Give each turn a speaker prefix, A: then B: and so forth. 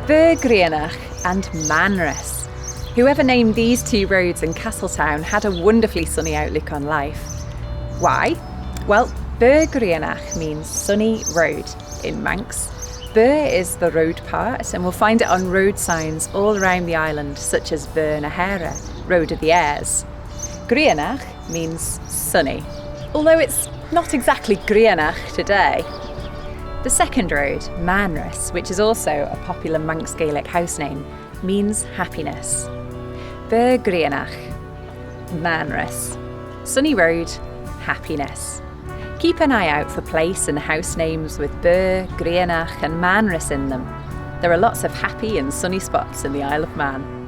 A: Bayr Grianagh and Manx. Whoever named these two roads in Castletown had a wonderfully sunny outlook on life. Why? Well, Bayr Grianagh means sunny road in Manx. Bayr is the road part, and we'll find it on road signs all around the island, such as Bayr Grianagh, Road of the Heirs. Grianagh means sunny, although it's not exactly Grianagh today. The second road, Manx, which is also a popular Manx Gaelic house name, means happiness. Bayr Grianagh, Manx. Sunny road, happiness. Keep an eye out for place and house names with Bayr, Grianagh and Manx in them. There are lots of happy and sunny spots in the Isle of Man.